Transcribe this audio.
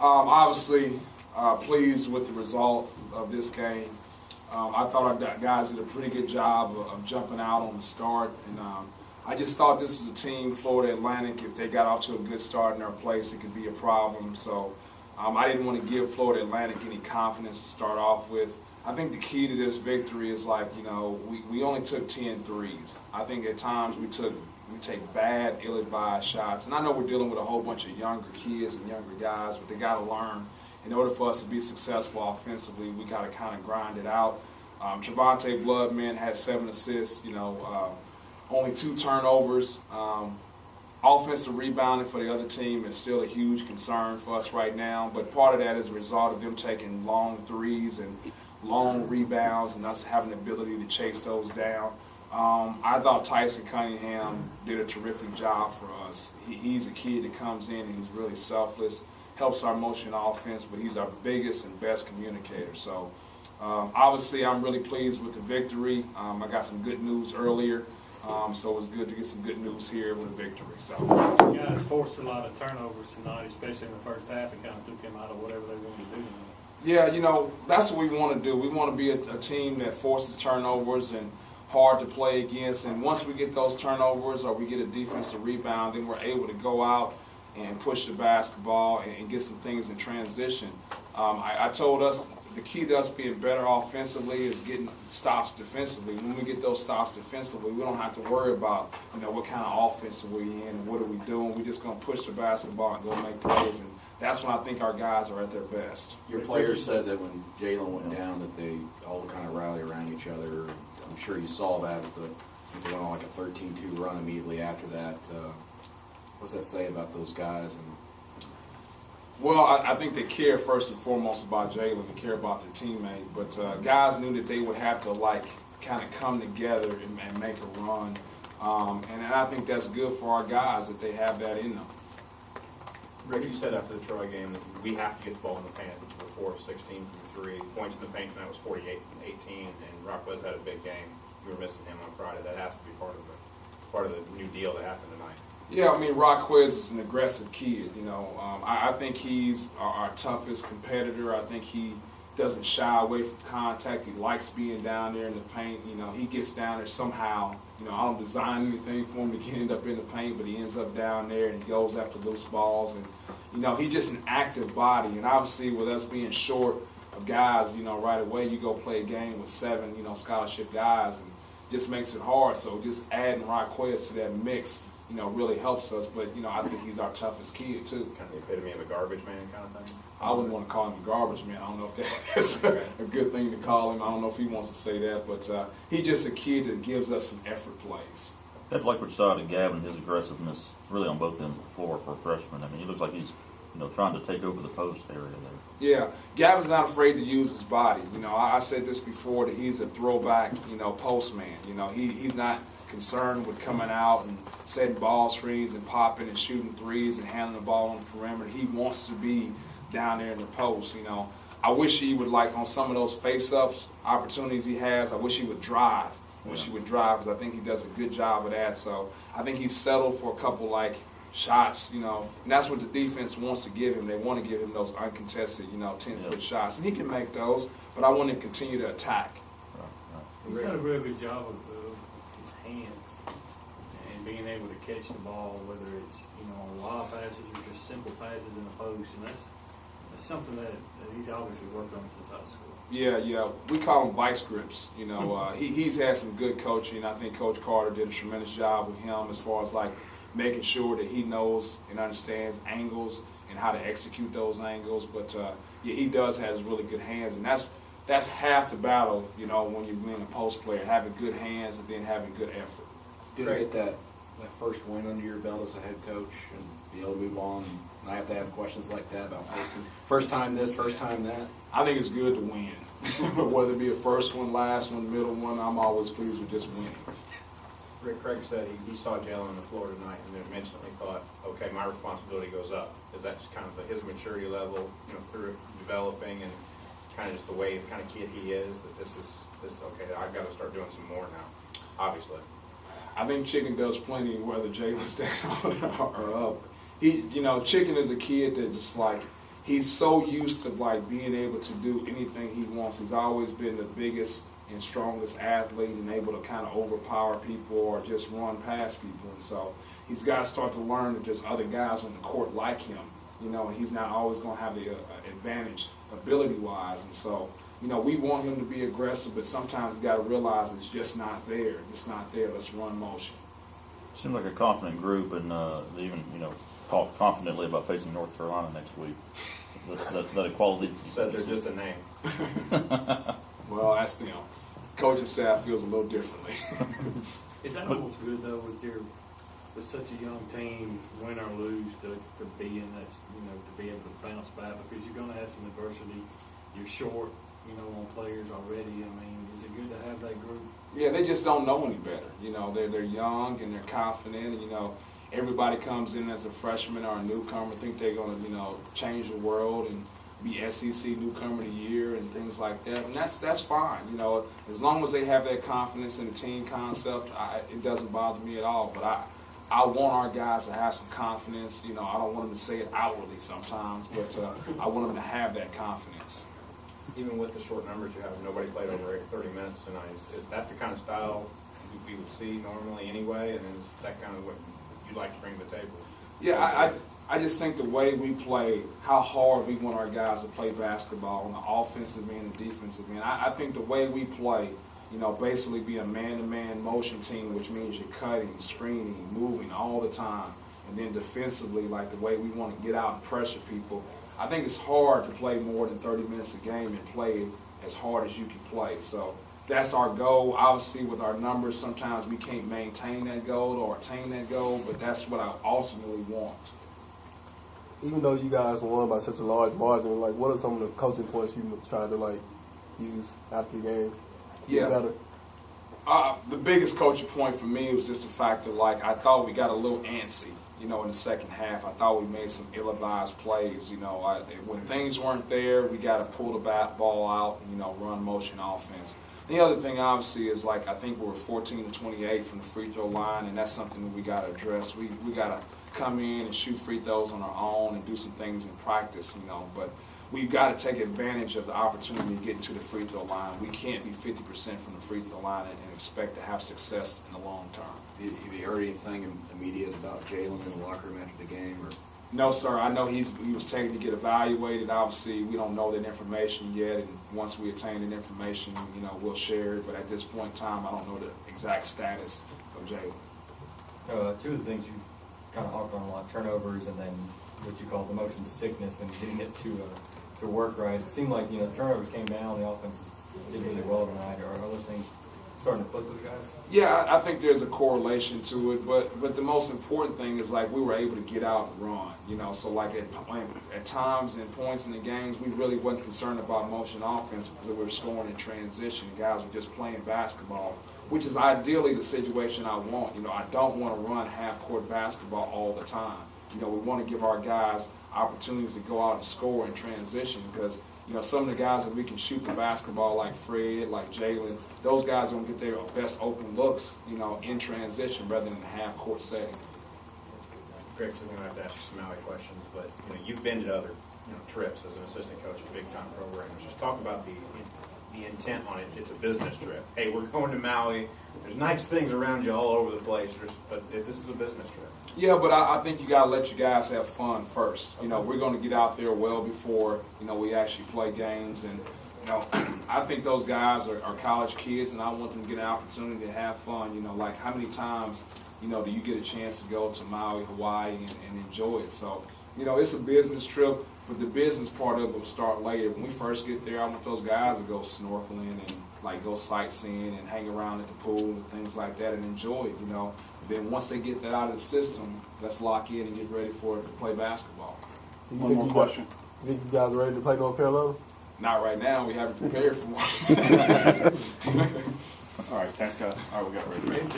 Obviously, pleased with the result of this game. I thought our guys did a pretty good job of jumping out on the start, and I just thought this is a team, Florida Atlantic, if they got off to a good start in their place, it could be a problem. So I didn't want to give Florida Atlantic any confidence to start off with. I think the key to this victory is we only took 10 threes. I think at times we take bad, ill-advised shots. And I know we're dealing with a whole bunch of younger kids and younger guys, but they got to learn. In order for us to be successful offensively, we got to kind of grind it out. Trevonte Bloodman had 7 assists, only 2 turnovers. Offensive rebounding for the other team is still a huge concern for us right now, but part of that is a result of them taking long threes and long rebounds and us having the ability to chase those down. I thought Tyson Cunningham did a terrific job for us. He's a kid that comes in and he's really selfless, helps our motion offense, but he's our biggest and best communicator. So obviously I'm really pleased with the victory. I got some good news earlier, so it was good to get some good news here with a victory. So you guys forced a lot of turnovers tonight, especially in the first half. It kind of took them out of whatever they wanted to do tonight. Yeah, that's what we want to do. We want to be a team that forces turnovers and hard to play against. And once we get those turnovers or we get a defensive rebound, then we're able to go out and push the basketball and get some things in transition. I told us the key to us being better offensively is getting stops defensively. When we get those stops defensively, we don't have to worry about what kind of offense are we in and what are we doing. We're just going to push the basketball and go make plays. And that's when I think our guys are at their best. Your players said that when Jalen went down that they all kind of rally around each other. I'm sure you saw that. They went on like a 13-2 run immediately after that. What does that say about those guys? Well, I think they care first and foremost about Jalen. They care about their teammate. But guys knew that they would have to kind of come together and make a run. And I think that's good for our guys that they have that in them. Rick, you said after the Troy game that we have to get the ball in the paint. We're 4 of 16 from 3. Points in the paint tonight was 48 from 18, and Rockwez had a big game. You were missing him on Friday. That has to be part of the new deal that happened tonight. Yeah, I mean, Rockwez is an aggressive kid. I think he's our toughest competitor. I think he doesn't shy away from contact. He likes being down there in the paint. He gets down there somehow. I don't design anything for him to end up in the paint, but he ends up down there and he goes after loose balls. And, he's just an active body. And obviously with us being short of guys, right away you go play a game with 7, scholarship guys, and just makes it hard. So just adding Rockwez to that mix, really helps us. But, I think he's our toughest kid, too. Kind of the epitome of a garbage man kind of thing? I wouldn't want to call him a garbage man. I don't know if that's a good thing to call him. I don't know if he wants to say that. But he's just a kid that gives us some effort plays. That's like what you saw to Gavin, his aggressiveness really on both ends of the floor for a freshman. I mean, he looks like he's trying to take over the post area there. Yeah, Gavin's not afraid to use his body. I said this before, that he's a throwback, post man. He's not concerned with coming out and setting ball screens and popping and shooting threes and handling the ball on the perimeter. He wants to be down there in the post. I wish he would, on some of those face-ups opportunities he has, I wish he would drive. I wish he would drive, because I think he does a good job of that. So I think he's settled for a couple shots, and that's what the defense wants to give him. They want to give him those uncontested, 10-foot shots, and he can make those. But I want to continue to attack. He's done a really good job of his hands and being able to catch the ball, whether it's lob passes or just simple passes in the post, and that's something that he's obviously worked on since high school. Yeah, we call them vice grips. He's had some good coaching. I think Coach Carter did a tremendous job with him as far as making sure that he knows and understands angles and how to execute those angles. But he does have really good hands, and that's half the battle. When you're being a post player, having good hands and then having good effort. Did you get that first win under your belt as a head coach and be able to move on? And I have to have questions like that about first time this, first time that. I think it's good to win. Whether it be a first one, last one, middle one, I'm always pleased with just winning. Rick Craig said he saw Jalen on the floor tonight and then instantly thought, okay, my responsibility goes up. Is that just kind of his maturity level, through developing and kind of just the way, kind of kid he is, that this okay, I've got to start doing some more now, obviously. I think Chicken does plenty whether Jalen's down or up. Chicken is a kid that just he's so used to like being able to do anything he wants. He's always been the biggest and strongest athlete and able to kind of overpower people or just run past people. And so he's got to start to learn that there's other guys on the court like him, you know, and he's not always going to have the advantage ability-wise. And so, you know, we want him to be aggressive, but sometimes you got to realize it's just not there. It's not there. Let's run motion. Seems like a confident group, and they even, you know, talk confidently about facing North Carolina next week. That's that a quality. Said they're just a name. Well, that's them. Coaching staff feels a little differently. Is that almost good though with such a young team, win or lose, to be in that, you know, to be able to bounce back, because you're going to have some adversity. You're short, you know, on players already. I mean, is it good to have that group? Yeah, they just don't know any better. You know, they're young and they're confident. And, you know, everybody comes in as a freshman or a newcomer, think they're going to, you know, change the world and be SEC newcomer of the year and things like that. And that's fine. You know, as long as they have that confidence in the team concept, it doesn't bother me at all. But I want our guys to have some confidence. You know, I don't want them to say it outwardly sometimes, but I want them to have that confidence. Even with the short numbers you have, nobody played over 30 minutes tonight. Is that the kind of style we would see normally anyway? And is that kind of what you'd like to bring to the table? Yeah, I just think the way we play, how hard we want our guys to play basketball on the offensive end and defensive end. I think the way we play, you know, basically be a man-to-man motion team, which means you're cutting, screening, moving all the time. And then defensively, like the way we want to get out and pressure people. I think it's hard to play more than 30 minutes a game and play as hard as you can play. So that's our goal. Obviously, with our numbers, sometimes we can't maintain that goal or attain that goal, but that's what I ultimately want. Even though you guys won by such a large margin, like, what are some of the coaching points you tried to, like, use after the game to get better? The biggest coaching point for me was just the fact that, like, I thought we got a little antsy, you know, in the second half. I thought we made some ill-advised plays, you know. When things weren't there, we got to pull the ball out and, you know, run motion offense. The other thing, obviously, is, like, I think we were 14 to 28 from the free throw line, and that's something that we got to address. We got to come in and shoot free throws on our own and do some things in practice, you know. But we've got to take advantage of the opportunity to get into the free throw line. We can't be 50% from the free throw line and expect to have success in the long term. Have you heard anything immediate about Jalen in the locker room after the game? Or? No, sir. I know he was taken to get evaluated. Obviously, we don't know that information yet, and once we attain that information, you know, we'll share it. But at this point in time, I don't know the exact status of Jalen. Two of the things you kind of harped on a lot, turnovers and then what you call the motion sickness and getting it to work right. It seemed like, you know, turnovers came down, the offenses did really well tonight. Are those things starting to click with guys? Yeah, I think there's a correlation to it, but the most important thing is, like, we were able to get out and run, you know. So, like, at times and points in the games, we really wasn't concerned about motion offense because we were scoring in transition. Guys were just playing basketball, which is ideally the situation I want. You know, I don't want to run half-court basketball all the time. You know, we want to give our guys opportunities to go out and score in transition because, you know, some of the guys that we can shoot the basketball, like Fred, like Jalen, those guys are going to get their best open looks, you know, in transition rather than a half-court setting. Greg, I'm going to have to ask you some Maui questions, but, you know, you've been to other, you know, trips as an assistant coach at big-time programs. Just talk about the intent on it. It's a business trip. Hey, we're going to Maui. There's nice things around you all over the place, but this is a business trip. Yeah, but I think you got to let your guys have fun first. You know, we're going to get out there well before, you know, we actually play games. And, you know, I think those guys are college kids, and I want them to get an opportunity to have fun. You know, like how many times, you know, do you get a chance to go to Maui, Hawaii, and enjoy it? So, you know, it's a business trip, but the business part of it will start later. When we first get there, I want those guys to go snorkeling and, like, go sightseeing and hang around at the pool and things like that and enjoy it, you know. Then once they get that out of the system, let's lock in and get ready for it to play basketball. One more question. You think you guys are ready to play North Carolina? Not right now. We haven't prepared for it. All right, thanks, guys. All right, we got ready.